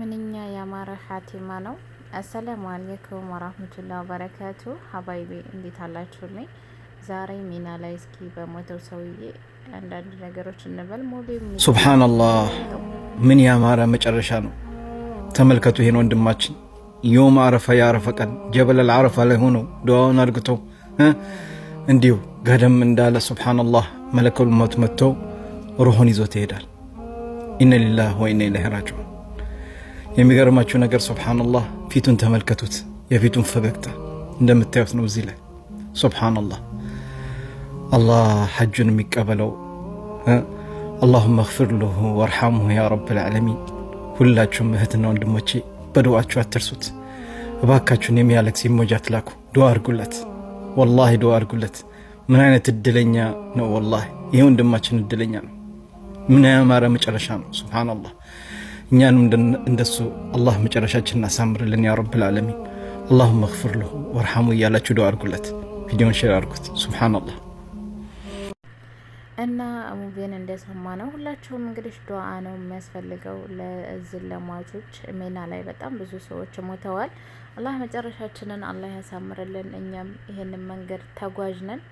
ምንኛ ያማረ ሀቲማ ነው። አሰላሙ አለይኩም ወራህመቱላሂ ወበረካቱ። ሀባይቢ እንዴት አላችሁልኝ? ዛሬ ሚና ላይ እስኪ በሞተው ሰውዬ አንዳንድ ነገሮች እንበል። ሱብሃንአላህ ምን ያማረ መጨረሻ ነው። ተመልከቱ ይሄን ወንድማችን የውም አረፋ ያረፈ ቀን ጀበለል አረፋ ላይ ሆኖ ዱዓውን አድርግቶ እንዲሁ ገደም እንዳለ ሱብሃንአላህ መለከል ሞት መጥቶ ሩሁን ይዞት ይሄዳል። ኢነ ሊላሂ ወኢነ ኢለይሂ ራጂዑን። የሚገርማችሁ ነገር ሱብሃንአላህ ፊቱን ተመልከቱት፣ የፊቱን ፈገግታ እንደምታዩት ነው እዚህ ላይ ሱብሃንአላህ። አላህ ሐጁን የሚቀበለው አላሁመ እግፊር ለሁ ወርሐምሁ ያ ረብል ዓለሚን። ሁላችሁም እህትና ወንድሞቼ በዱዓችሁ አትርሱት እባካችሁን። የሚያለቅስ ኢሞጂ አትላኩ፣ ዱዓ አድርጉለት፣ ወላሂ ዱዓ አድርጉለት። ምን አይነት እድለኛ ነው ወላሂ፣ ይሄ ወንድማችን እድለኛ ነው። ምን ያማረ መጨረሻ ነው ሱብሃንአላህ። እኛንም እንደሱ አላህ መጨረሻችንን አሳምርልን ያ ረብል ዓለሚን። አላሁመ እግፊር ለሁ ወርሐሙ እያላችሁ ዱዓ አድርጉለት። ቪዲዮን ሼር አድርጉት። ሱብሃንአላህ። እና ሙቤን እንደሰማ ነው። ሁላችሁም እንግዲህ ዱዓ ነው የሚያስፈልገው ለእዝን ለሟቾች። ሚና ላይ በጣም ብዙ ሰዎች ሞተዋል። አላህ መጨረሻችንን አላህ ያሳምርልን። እኛም ይሄንን መንገድ ተጓዥ ነን።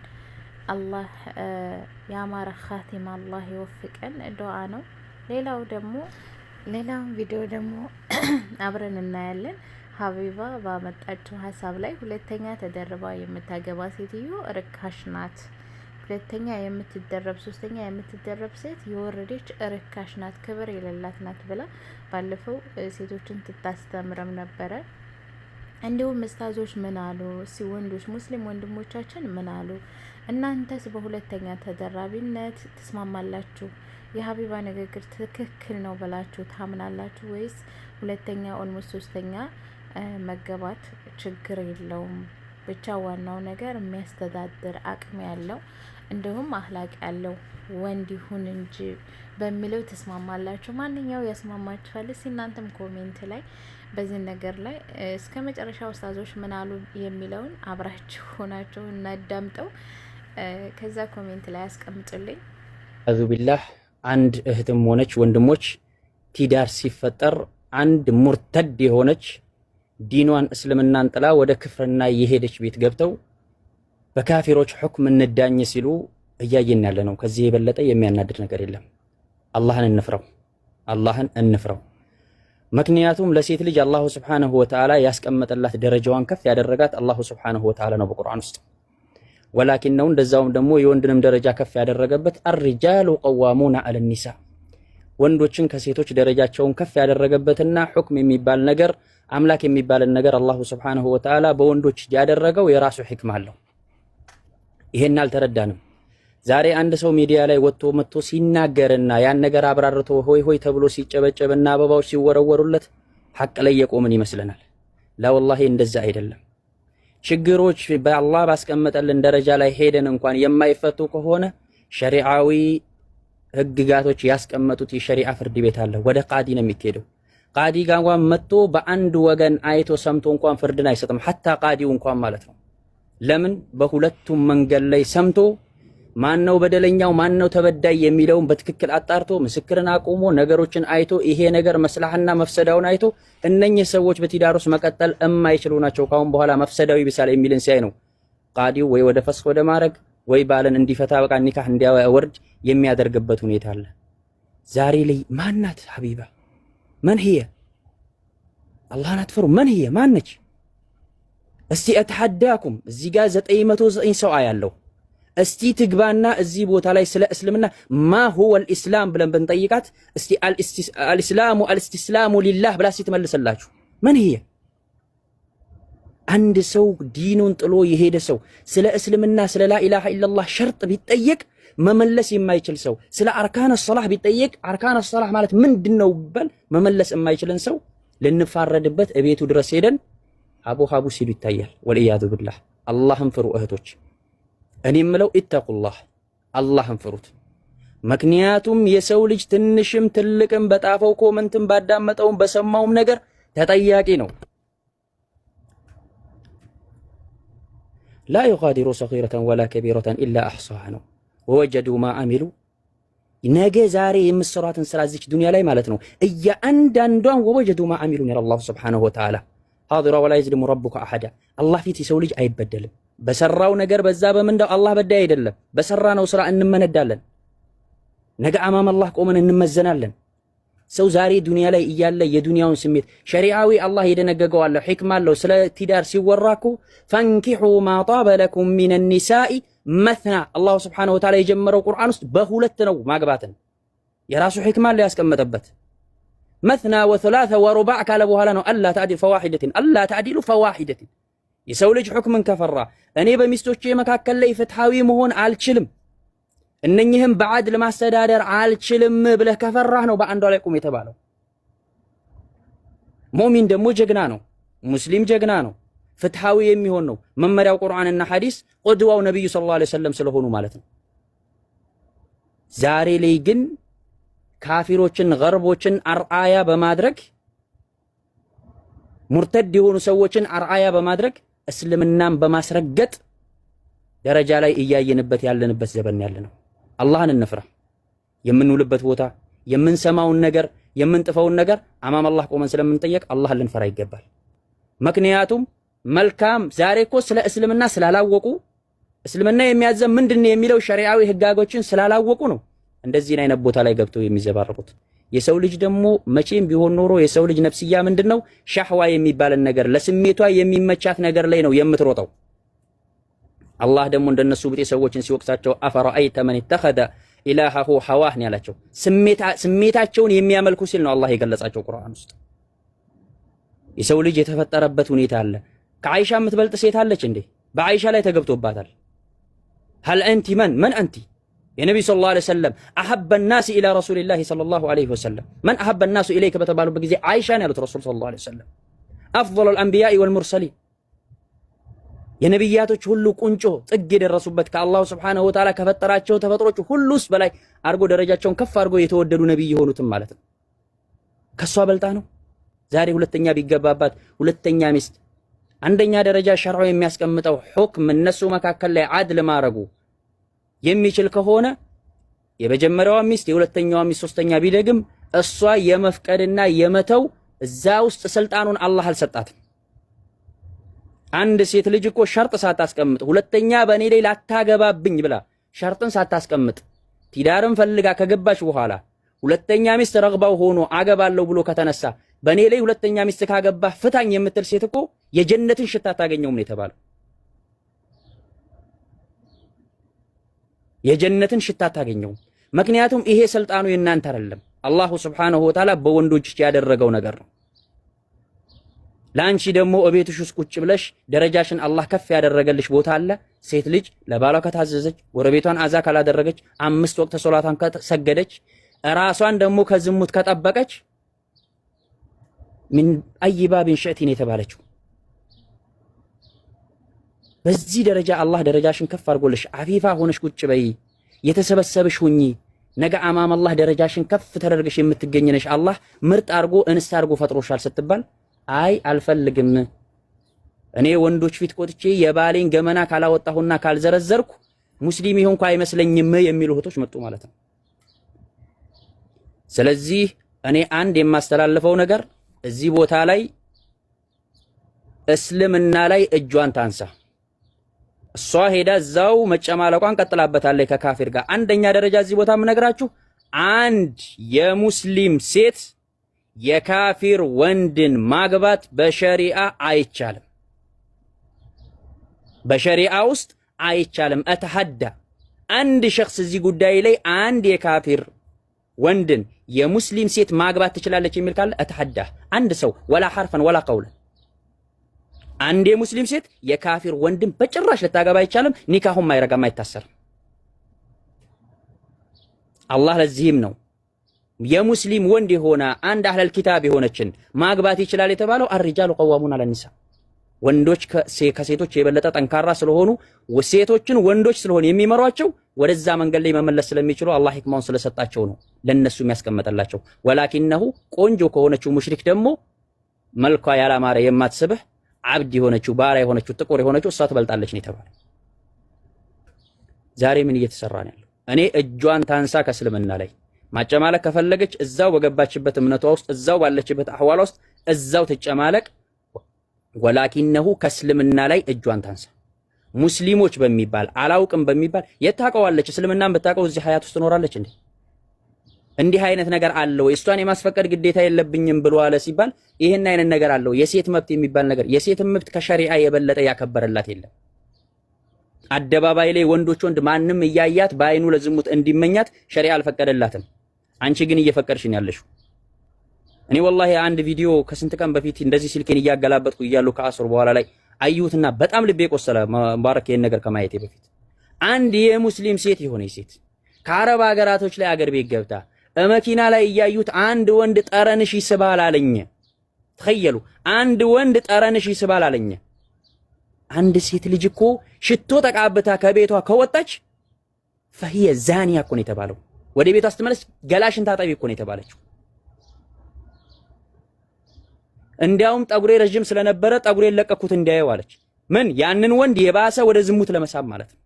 አላህ ያማረ ኻቲማ አላህ ይወፍቀን። ዱዓ ነው። ሌላው ቪዲዮ ደግሞ አብረን እናያለን። ሀቢባ ባመጣችው ሀሳብ ላይ ሁለተኛ ተደርባ የምታገባ ሴትዮ ርካሽ ናት፣ ሁለተኛ የምትደረብ ሶስተኛ የምትደረብ ሴት የወረደች ርካሽ ናት፣ ክብር የሌላት ናት ብላ ባለፈው ሴቶችን ትታስተምረም ነበረ። እንዲሁም ምስታዞች ምን አሉ? ወንዶች ሙስሊም ወንድሞቻችን ምን አሉ? እናንተስ በሁለተኛ ተደራቢነት ትስማማላችሁ? የሀቢባ ንግግር ትክክል ነው ብላችሁ ታምናላችሁ ወይስ ሁለተኛ ኦልሞስት ሶስተኛ መገባት ችግር የለውም ብቻ ዋናው ነገር የሚያስተዳድር አቅም ያለው እንዲሁም አህላቅ ያለው ወንድ ይሁን እንጂ በሚለው ትስማማላችሁ? ማንኛው ያስማማችኋል? እናንተም ኮሜንት ላይ በዚህ ነገር ላይ እስከ መጨረሻ ኡስታዞች ምን አሉ የሚለውን አብራችሁ ሆናችሁ እናዳምጠው። ከዛ ኮሜንት ላይ አስቀምጡልኝ። አዙ ቢላህ አንድ እህትም ሆነች ወንድሞች ቲዳር ሲፈጠር አንድ ሙርተድ የሆነች ዲኗን እስልምናን ጥላ ወደ ክፍርና የሄደች ቤት ገብተው በካፊሮች ሁክም እንዳኝ ሲሉ እያየን ያለ ነው። ከዚህ የበለጠ የሚያናድድ ነገር የለም። አላህን እንፍረው። ምክንያቱም ለሴት ልጅ አላሁ ሱብሓነሁ ወተዓላ ያስቀመጠላት ደረጃዋን ከፍ ያደረጋት አላሁ ሱብሓነሁ ወተዓላ ነው በቁርአን ውስጥ። ወላኪን ነው እንደዛውም ደግሞ የወንድንም ደረጃ ከፍ ያደረገበት አርጃሉ ቀዋሙና አለ ኒሳ፣ ወንዶችን ከሴቶች ደረጃቸውን ከፍ ያደረገበትና ሁክም የሚባል ነገር አምላክ የሚባልን ነገር አላሁ ሱብሓነሁ ወተዓላ በወንዶች ያደረገው የራሱ ሕክማ አለው። ይሄን አልተረዳንም። ዛሬ አንድ ሰው ሚዲያ ላይ ወጥቶ መጥቶ ሲናገርና ያን ነገር አብራርቶ ሆይ ሆይ ተብሎ ሲጨበጨብና አበባዎች ሲወረወሩለት ሐቅ ላይ የቆምን ይመስለናል። ላ ወላሂ እንደዛ አይደለም። ችግሮች በአላህ ባስቀመጠልን ደረጃ ላይ ሄደን እንኳን የማይፈቱ ከሆነ ሸሪዓዊ ህግጋቶች ያስቀመጡት የሸሪዓ ፍርድ ቤት አለ። ወደ ቃዲ ነው የሚሄደው። ቃዲ ጋር እንኳን መጥቶ በአንድ ወገን አይቶ ሰምቶ እንኳን ፍርድን አይሰጥም። ሐታ ቃዲው እንኳን ማለት ነው። ለምን? በሁለቱም መንገድ ላይ ሰምቶ ማነው በደለኛው ማነው ተበዳይ የሚለውን በትክክል አጣርቶ ምስክርን አቁሞ ነገሮችን አይቶ ይሄ ነገር መስላህና መፍሰዳውን አይቶ እነኚህ ሰዎች በትዳር ውስጥ መቀጠል የማይችሉ ናቸው፣ ካሁን በኋላ መፍሰዳው ይብሳል የሚልን ሲያይ ነው ቃዲው ወይ ወደ ፈስኽ ወደ ማድረግ ወይ ባልን እንዲፈታ በቃ ኒካህ እንዲያወርድ የሚያደርግበት ሁኔታ አለ። ዛሬ ላይ ማናት ሀቢባ? መን هي? አላህን አትፈሩ። መን هي? ማነች? እስቲ አተሐዳኩም እዚህ ጋር 909 ሰው አያለው። እስቲ ትግባና እዚህ ቦታ ላይ ስለ እስልምና ማ ሁወ الاسلام ብለን ብንጠይቃት እስቲ አልእስቲስላሙ ሊላህ ብላ ሲትመልሰላችሁ መን هي? አንድ ሰው ዲኑን ጥሎ የሄደ ሰው ስለ እስልምና ስለ ላኢላሃ ኢላላህ ሸርጥ ቢጠየቅ መመለስ የማይችል ሰው ስለ አርካነ ሶላህ ቢጠየቅ አርካነ ሶላህ ማለት ምንድነው ቢባል መመለስ የማይችልን ሰው ልንፋረድበት እቤቱ ድረስ ሄደን አቡ ሀቡ ሲሉ ይታያል። ወልኢያዙ ቢላህ። አላህን ፍሩ እህቶች። እኔ የምለው ኢተቁላህ፣ አላህን ፍሩት። ምክንያቱም የሰው ልጅ ትንሽም ትልቅም በጣፈው ኮመንትም ባዳመጠውም በሰማውም ነገር ተጠያቂ ነው። ላ ዩጋዲሩ ሰጊረተን ወላ ከቢረተን ኢላ አሕሳሃ ነው። ወወጀዱ ማ አሚሉ ነገ ዛሬ የምትሰሯትን ስራ እዚች ዱንያ ላይ ማለት ነው እያንዳንዷን ወወጀዱ ማ አሚሉ ይላል አላህ ሱብሓነሁ ወተዓላ ሐዲራ ወላ የዝሊሙ ረቡከ አሐዳ። አላህ ፊት የሰው ልጅ አይበደልም። በሰራው ነገር በዛ በምንዳው አላህ በዳይ አይደለም። በሰራነው ስራ እንመነዳለን። ነገ አማም አላህ ቆመን እንመዘናለን። ሰው ዛሬ ዱንያ ላይ እያለ የዱንያውን ስሜት ሸሪዓዊ አላህ የደነገገው አለ ሕክማ አለው። ስለ ትዳር ሲወራኩ ፈንኪሑ ማ ጣበ ለኩም ሚነ ኒሳኢ መትና አላሁ ስብሓነሁ ወተዓላ የጀመረው ቁርአን ውስጥ በሁለት ነው ማግባትን የራሱ ሕክማ አለ ያስቀመጠበት። መትና ወثلاث ወሩባዕ ካለ በኋላ ነው አላ ተዕዲሉ ፈዋሂደትን አላ ተዕዲሉ ፈዋሂደትን። የሰው ልጅ ሕክምን ከፈራ እኔ በሚስቶቼ መካከል ላይ ፍትሃዊ መሆን አልችልም እነኚህም በዓድል ማስተዳደር አልችልም ብለህ ከፈራህ ነው በአንዷ ላይ ቁም የተባለው። ሙእሚን ደግሞ ጀግና ነው፣ ሙስሊም ጀግና ነው፣ ፍትሃዊ የሚሆን ነው። መመሪያው ቁርአንና ሐዲስ፣ ቁድዋው ነብዩ ሰለላሁ ዐለይሂ ወሰለም ስለሆኑ ማለት ነው። ዛሬ ላይ ግን ካፊሮችን ገርቦችን አርአያ በማድረግ ሙርተድ የሆኑ ሰዎችን አርአያ በማድረግ እስልምናን በማስረገጥ ደረጃ ላይ እያየንበት ያለንበት ዘመን ያለ ነው። አላህን እንፍራ። የምንውልበት ቦታ የምንሰማውን ነገር የምንጥፈውን ነገር አማም አላህ ቆመን ስለምንጠየቅ አላህን ልንፈራ ይገባል። ምክንያቱም መልካም ዛሬ እኮ ስለ እስልምና ስላላወቁ እስልምና የሚያዘን ምንድነው የሚለው ሸሪዓዊ ህጋጎችን ስላላወቁ ነው እንደዚህ አይነት ቦታ ላይ ገብተው የሚዘባረቁት። የሰው ልጅ ደግሞ መቼም ቢሆን ኖሮ የሰው ልጅ ነፍስያ ምንድነው ሻህዋ የሚባልን ነገር ለስሜቷ የሚመቻት ነገር ላይ ነው የምትሮጠው። አላህ ደግሞ እንደነሱ ብጤ ሰዎችን ሲወቅሳቸው አፈራአይተ መን ተኸደ ኢላሃሁ ሐዋህ ነው ያላቸው። ስሜታቸውን የሚያመልኩ ሲል ነው አላህ የገለጻቸው ቁርአን ውስጥ። የሰው ልጅ የተፈጠረበት ሁኔታ አለ። ከአይሻ የምትበልጥ ሴት አለች እንዴ? በአይሻ ላይ ተገብቶባታል። ሀል አንቲ መን አንቲ የነብዩ ሰለላሁ ዐለይሂ ወሰለም አሐበ الناس ኢላ ረሱሊላህ ሰለላሁ ዐለይሂ ወሰለም መን አሐበ الناس ኢለይከ በተባሉበት ጊዜ አይሻ ነው ያሉት ረሱል ሰለላሁ ዐለይሂ ወሰለም። አፍضل الانبياء والمرسلين የነብያቶች ሁሉ ቁንጮ ጥግ የደረሱበት ከአላሁ ስብሓነሁ ወተዓላ ከፈጠራቸው ተፈጥሮች ሁሉስ በላይ አርጎ ደረጃቸውን ከፍ አርጎ የተወደዱ ነብይ የሆኑትም ማለት ነው። ከሷ በልጣ ነው ዛሬ ሁለተኛ ቢገባባት ሁለተኛ ሚስት አንደኛ ደረጃ ሸርዑ የሚያስቀምጠው ሁክም እነሱ መካከል ላይ አድል ማረጉ የሚችል ከሆነ የመጀመሪያዋ ሚስት የሁለተኛዋ ሚስት ሶስተኛ ቢደግም እሷ የመፍቀድና የመተው እዛ ውስጥ ስልጣኑን አላህ አልሰጣትም። አንድ ሴት ልጅ እኮ ሸርጥ ሳታስቀምጥ ሁለተኛ በእኔ ላይ ላታገባብኝ ብላ ሸርጥን ሳታስቀምጥ ትዳርን ፈልጋ ከገባች በኋላ ሁለተኛ ሚስት ረግባው ሆኖ አገባለሁ ብሎ ከተነሳ በእኔ ላይ ሁለተኛ ሚስት ካገባህ ፍታኝ የምትል ሴት እኮ የጀነትን ሽታ ታገኘውም ነው የተባለው። የጀነትን ሽታ ታገኘው። ምክንያቱም ይሄ ስልጣኑ የናንተ አይደለም፣ አላሁ ስብሓነሁ ወተዓላ በወንዶች ያደረገው ነገር ነው። ላንቺ ደግሞ እቤትሽ ውስጥ ቁጭ ብለሽ ደረጃሽን አላህ ከፍ ያደረገልሽ ቦታ አለ። ሴት ልጅ ለባሏ ከታዘዘች ጎረቤቷን አዛ ካላደረገች 5 ወቅት ሶላቷን ከሰገደች ራሷን ደግሞ ከዝሙት ከጠበቀች ምን አይባብን ሸቲን የተባለችው በዚህ ደረጃ አላህ ደረጃሽን ከፍ አድርጎልሽ አፊፋ ሆነሽ ቁጭ በይ የተሰበሰብሽ ሁኚ ነገ አማም አላህ ደረጃሽን ከፍ ተደርገሽ የምትገኝ ነሽ። አላህ ምርጥ አድርጎ እንስት አድርጎ ፈጥሮሻል ስትባል አይ አልፈልግም እኔ ወንዶች ፊት ቆጥቼ የባሌን ገመና ካላወጣሁና ካልዘረዘርኩ ሙስሊም ይሁንኩ አይመስለኝም የሚሉ እህቶች መጡ ማለት ነው። ስለዚህ እኔ አንድ የማስተላልፈው ነገር እዚህ ቦታ ላይ እስልምና ላይ እጇን ታንሳ። እሷ ሄዳ እዛው መጨማለቋን ቀጥላበታለች ከካፊር ጋር። አንደኛ ደረጃ እዚህ ቦታ የምነግራችሁ አንድ የሙስሊም ሴት የካፊር ወንድን ማግባት በሸሪዓ አይቻልም። በሸሪዓ ውስጥ አይቻልም። አተሐዳ አንድ ሸخص እዚህ ጉዳይ ላይ አንድ የካፊር ወንድን የሙስሊም ሴት ማግባት ትችላለች የሚል ካለ አተሐዳ አንድ ሰው ወላ ሐርፈን ወላ ቀውለን አንድ የሙስሊም ሴት የካፊር ወንድን በጭራሽ ልታገባ አይቻልም። ኒካሁም አይረጋም አይታሰርም። አላህ ለዚህም ነው የሙስሊም ወንድ የሆነ አንድ አህለል ኪታብ የሆነችን ማግባት ይችላል የተባለው። አርጃሉ ቀዋሙን አለ ኒሳ ወንዶች ከሴቶች የበለጠ ጠንካራ ስለሆኑ ሴቶችን ወንዶች ስለሆነ የሚመሯቸው ወደዛ መንገድ ላይ መመለስ ስለሚችሉ አላህ ህክማውን ስለሰጣቸው ነው ለነሱ የሚያስቀምጥላቸው። ወላኪነሁ ቆንጆ ከሆነችው ሙሽሪክ ደግሞ መልኳ ያላማረ የማትስብህ አብድ የሆነችው ባሪያ የሆነችው ጥቁር የሆነችው እሷ ትበልጣለች ነው የተባለው። ዛሬ ምን እየተሰራ ነው ያለው? እኔ እጇን ታንሳ ከእስልምና ላይ ማጨማለቅ ከፈለገች እዛው በገባችበት እምነቷ ውስጥ እዛው ባለችበት አህዋላ ውስጥ እዛው ትጨማለቅ። ወላኪነሁ ከእስልምና ላይ እጇን ታንሳ። ሙስሊሞች በሚባል አላውቅም በሚባል የታውቀዋለች። እስልምናን ብታውቀው እዚህ ሀያት ውስጥ ትኖራለች እንዴ? እንዲህ አይነት ነገር አለው እሷን የማስፈቀድ ግዴታ የለብኝም ብሎ አለ ሲባል ይሄን አይነት ነገር አለው። የሴት መብት የሚባል ነገር የሴት መብት ከሸሪዓ የበለጠ ያከበረላት የለም። አደባባይ ላይ ወንዶች ወንድ ማንም እያያት በአይኑ ለዝሙት እንዲመኛት ሸሪዓ አልፈቀደላትም። አንቺ ግን እየፈቀድሽኝ ያለሽው። እኔ ወላሂ አንድ ቪዲዮ ከስንት ቀን በፊት እንደዚህ ስልኬን እያገላበጥኩ እያሉ ከአስር በኋላ ላይ አዩትና በጣም ልቤ ቆሰለ። ሙባረክ ይሄን ነገር ከማየቴ በፊት አንድ የሙስሊም ሴት የሆነ ሴት ከአረብ ሀገራቶች ላይ አገር ቤት ገብታ መኪና ላይ እያዩት አንድ ወንድ ጠረንሽ ይስባል አለኝ። ተኸየሉ አንድ ወንድ ጠረንሽ ይስባል አለኝ። አንድ ሴት ልጅ እኮ ሽቶ ተቃብታ ከቤቷ ከወጣች فهي ዛኒያ እኮ ነው የተባለው። ወደ ቤቷ ስትመለስ ገላሽን ታጠቢ እኮ ነው የተባለችው። እንዲያውም ጠጉሬ ረጅም ስለነበረ ጠጉሬን ለቀኩት እንዲያየው አለች። ምን ያንን ወንድ የባሰ ወደ ዝሙት ለመሳብ ማለት ነው።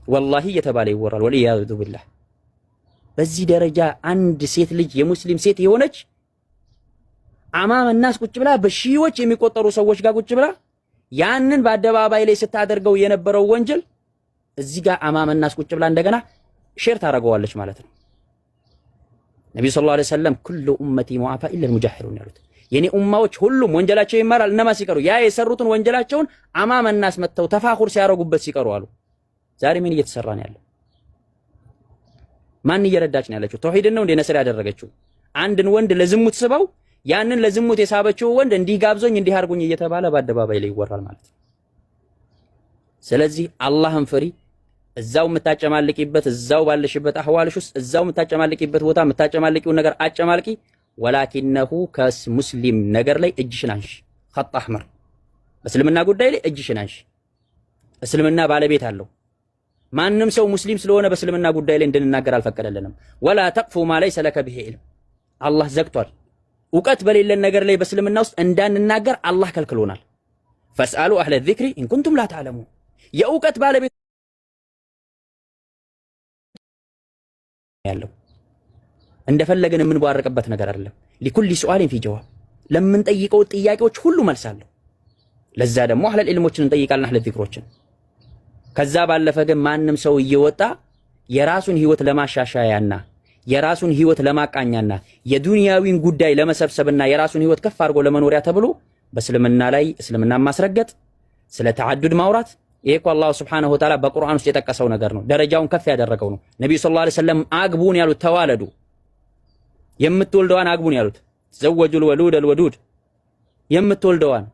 ወላሂ እየተባለ ይወራል። ወልያዙ ቢላህ። በዚህ ደረጃ አንድ ሴት ልጅ የሙስሊም ሴት የሆነች አማም الناس ቁጭ ብላ በሺዎች የሚቆጠሩ ሰዎች ጋር ቁጭ ብላ ያንን በአደባባይ ላይ ስታደርገው የነበረው ወንጀል እዚህ ጋር አማም الناس ቁጭ ብላ እንደገና ሼር ታደርገዋለች ማለት ነው። ነብዩ ሰለላሁ ዐለይሂ ወሰለም ኩሉ ኡመቲ ሙዓፋ ኢላ المجاهرون ያሉት የኔ ኡማዎች ሁሉም ወንጀላቸው ይማራል እነማ ሲቀሩ ያ የሰሩትን ወንጀላቸውን አማም الناس መተው ተፋኹር ሲያረጉበት ሲቀሩ አሉ። ዛሬ ምን እየተሰራ ነው ያለው? ማን እየረዳች ነው ያለችው? ተውሂድን ነው እንደ ነስር ያደረገችው? አንድን ወንድ ለዝሙት ስባው ያንን ለዝሙት የሳበችው ወንድ እንዲህ ጋብዞኝ እንዲህ አርጉኝ እየተባለ በአደባባይ ላይ ይወራል ማለት ነው። ስለዚህ አላህን ፍሪ። እዛው የምታጨማልቂበት እዛው ባለሽበት አህዋልሽ ውስጥ እዛው የምታጨማልቂበት ቦታ የምታጨማልቂው ነገር አጨማልቂ። ወላኪነሁ ከሙስሊም ነገር ላይ እጅሽን አንሺ። ኸጥ አህመር በእስልምና ጉዳይ ላይ እጅሽን አንሺ። እስልምና ባለቤት አለው። ማንም ሰው ሙስሊም ስለሆነ በእስልምና ጉዳይ ላይ እንድንናገር አልፈቀደልንም። ወላ ተቅፉ ማ ለይሰ ለከ ቢሂ ዒልም አላህ ዘግቷል። እውቀት በሌለን ነገር ላይ በእስልምና ውስጥ እንዳንናገር አላህ ከልክሎናል። ፈስአሉ አህለ ዚክሪ ኢን ኩንቱም ላ ተዕለሙ የእውቀት ባለቤት ያለው እንደፈለገን የምንቧርቅበት ነገር አይደለም። ሊኩሊ ሱአሊን ፊ ጀዋብ ለምንጠይቀው ጥያቄዎች ሁሉ መልስ አለው። ለዛ ደግሞ አህለ ዒልሞችን እንጠይቃለን አህለ ዚክሮችን። ከዛ ባለፈ ግን ማንም ሰው እየወጣ የራሱን ህይወት ለማሻሻያና የራሱን ህይወት ለማቃኛና የዱንያዊን ጉዳይ ለመሰብሰብና የራሱን ህይወት ከፍ አድርጎ ለመኖሪያ ተብሎ በእስልምና ላይ እስልምናን ማስረገጥ ስለ ተዓዱድ ማውራት ይሄ እኮ አላህ ሱብሓነሁ ወተዓላ በቁርአን ውስጥ የጠቀሰው ነገር ነው። ደረጃውን ከፍ ያደረገው ነው። ነብዩ ሰለላሁ ዐለይሂ ወሰለም አግቡን ያሉት ተዋለዱ፣ የምትወልደዋን አግቡን ያሉት ዘወጁል ወሉድ አልወዱድ የምትወልደዋን።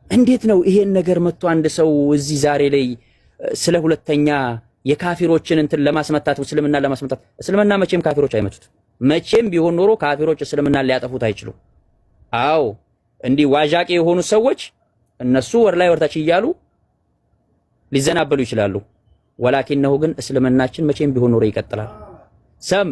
እንዴት ነው ይሄን ነገር መጥቶ አንድ ሰው እዚህ ዛሬ ላይ ስለ ሁለተኛ የካፊሮችን እንትን ለማስመታት እስልምና ለማስመታት እስልምና መቼም ካፊሮች አይመቱት። መቼም ቢሆን ኖሮ ካፊሮች እስልምናን ሊያጠፉት አይችሉም። አዎ እንዲህ ዋዣቂ የሆኑ ሰዎች እነሱ ወር ላይ ወርታች እያሉ ሊዘናበሉ ይችላሉ። ወላኪነሁ ግን እስልምናችን መቼም ቢሆን ኖሮ ይቀጥላል። ሰም